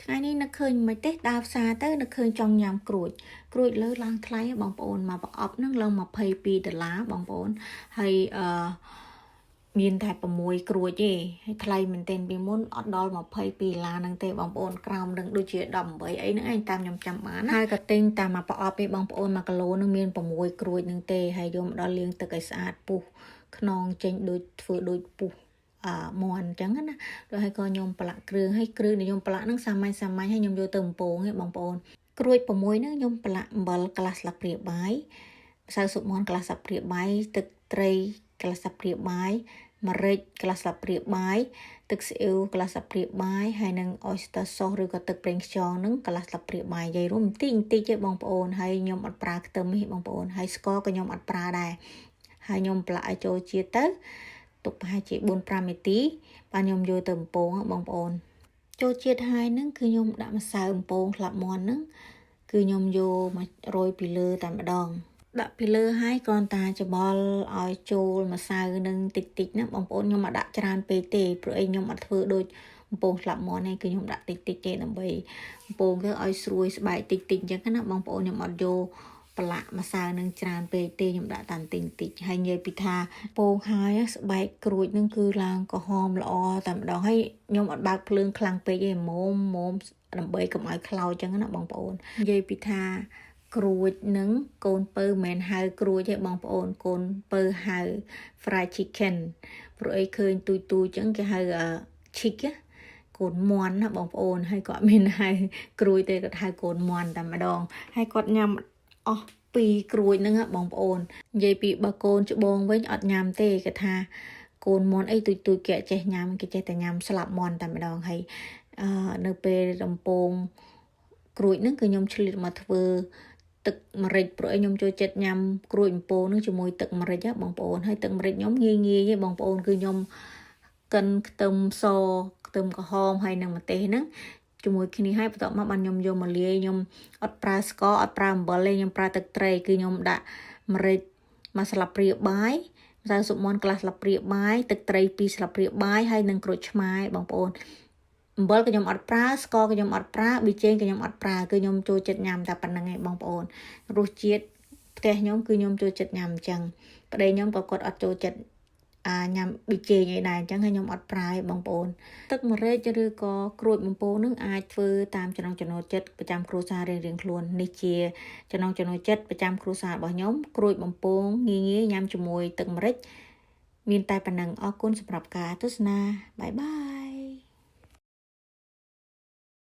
ថ្ងៃនេះនឹកឃើញមិនទេដើរផ្សារទៅនឹកឃើញចង់ញ៉ាំក្រួចលើឡើងថ្លៃបងប្អូនមកប្រអប់ហ្នឹងឡើង$22បងប្អូនហើយមានតែ6ក្រួចទេហើយថ្លៃមែនទែនពីមុនអត់ដល់$22ហ្នឹងទេបងប្អូនក្រោមនឹងដូចជា18អីហ្នឹងឯងតាមខ្ញុំចាំបានហើយក៏ទិញតាមមកប្រអប់ទេបងប្អូន1គីឡូនឹងមាន6ក្រួចហ្នឹងទេហើយយកមកដល់លាងទឹកឲ្យស្អាតពុះខ្នងចេញដូចធ្វើដូចពុះមន់អញ្ចឹងណាដល់ហើយក៏ខ្ញុំប្រឡាក់គ្រឿងហើយគ្រឿងដែលខ្ញុំប្រឡាក់ហ្នឹងសាមញ្ញហើយខ្ញុំយកទៅបំពងឯងបងប្អូនក្រួច6ហ្នឹងខ្ញុំប្រឡាក់អំបិលកន្លះស្លាបព្រាបាយម្សៅស៊ុបមាន់កន្លះស្លាបព្រាបាយទឹកត្រីកន្លះស្លាបព្រាបាយម្រេចកន្លះស្លាបព្រាបាយទឹកស៊ីអ៊ីវកន្លះស្លាបព្រាបាយហើយនឹង oyster sauce ឬក៏ទឹកប្រេងខ្យងហ្នឹងកន្លះស្លាបព្រាបាយនិយាយរួមបន្តិចទេបងប្អូនហើយខ្ញុំអត់ប្រើខ្ទឹមទេបងប្អូនហើយស្ករក៏ខ្ញុំអត់ប្រើដែរហើយខ្ញុំប្រឡាក់ឲ្យចូលជាតិទៅទុកប្រហែលជា 4-5 នាទីបាទខ្ញុំយកទៅបំពងបងប្អូនចូលជាតិហើយហ្នឹងគឺខ្ញុំដាក់ម្សៅបំពងស្លាប់មាន់ហ្នឹងគឺខ្ញុំយកមករោយពីលើតែម្ដងដាក់ពីលើហើយគ្រាន់តែច្បល់ឲ្យចូលម្សៅនឹងតិចណាបងប្អូនខ្ញុំអត់ដាក់ច្រើនពេកទេព្រោះអីខ្ញុំអត់ធ្វើដូចបំពងស្លាប់មាន់នេះគឺខ្ញុំដាក់តិចទេដើម្បីបំពងគឺឲ្យស្រួយស្បែកតិចអញ្ចឹងណាបងប្អូនខ្ញុំអត់យកប្រឡាក់ម្សៅនឹងច្រើនពេកទេខ្ញុំដាក់តាមតិចហើយនិយាយពីថាពងហើយស្បែកក្រួចនឹងគឺឡើងក្រហមល្អតែម្ដងហើយខ្ញុំអត់បើកភ្លើងខ្លាំងពេកទេមុំដើម្បីកុំឲ្យខ្លោចអញ្ចឹងណាបងប្អូននិយាយពីថាក្រួចនឹងកូនពៅមិនមែនហៅក្រួចទេបងប្អូនកូនពៅហៅ fried chicken ព្រោះអីឃើញទូចអញ្ចឹងគេហៅ chick កូនមន់ណាបងប្អូនហើយគាត់មានហៅក្រួយទេគាត់ហៅកូនមន់តែម្ដងហើយគាត់ញ៉ាំអស់2ក្រួចហ្នឹងបងប្អូននិយាយពីបើកូនច្បងវិញអត់ញ៉ាំទេគេថាកូនមន់អីទូចគេចេះញ៉ាំគេចេះតែញ៉ាំស្លាប់មន់តែម្ដងហើយនៅពេលដំពងក្រួចហ្នឹងគឺខ្ញុំឆ្លៀតមកធ្វើទឹកម្រេចព្រោះខ្ញុំចូលចិត្តញ៉ាំក្រួយបំពងនឹងជាមួយទឹកម្រេចបងប្អូនហើយទឹកម្រេចខ្ញុំងាយទេបងប្អូនគឺខ្ញុំកិនខ្ទឹមសខ្ទឹមក្រហមហើយនឹងម្ទេសហ្នឹងជាមួយគ្នាហើយបន្ទាប់មកបានខ្ញុំយកមកលាយខ្ញុំអត់ប្រើស្ករអត់ប្រើអំបិលទេខ្ញុំប្រើទឹកត្រីគឺខ្ញុំដាក់ម្រេច1ស្លាបព្រាបាយម្សៅស៊ុបមាន់កន្លះស្លាបព្រាបាយទឹកត្រី2ស្លាបព្រាបាយហើយនឹងក្រូចឆ្មាបងប្អូនអំបិលក៏ខ្ញុំអត់ប្រើស្ករក៏ខ្ញុំអត់ប្រើប៊ីចេងក៏ខ្ញុំអត់ប្រើគឺខ្ញុំចូលចិត្តញ៉ាំតែប៉ុណ្្នឹងឯងបងប្អូនរសជាតិផ្ទះខ្ញុំគឺខ្ញុំចូលចិត្តញ៉ាំអញ្ចឹងប្តីខ្ញុំក៏គាត់អត់ចូលចិត្តញ៉ាំប៊ីចេងអីដែរអញ្ចឹងហើយខ្ញុំអត់ប្រើបងប្អូនទឹកម្រេចឬក៏ក្រួយបំពងនឹងអាចធ្វើតាមចំណង់ចំណូលចិត្តប្រចាំគ្រួសាររៀងៗខ្លួននេះជាចំណង់ចំណូលចិត្តប្រចាំគ្រួសាររបស់ខ្ញុំក្រួយបំពងងាយញ៉ាំជាមួយទឹកម្រេចមានតែប៉ុណ្្នឹងអរគុណសម្រាប់ការទស្សនាបាយបាយ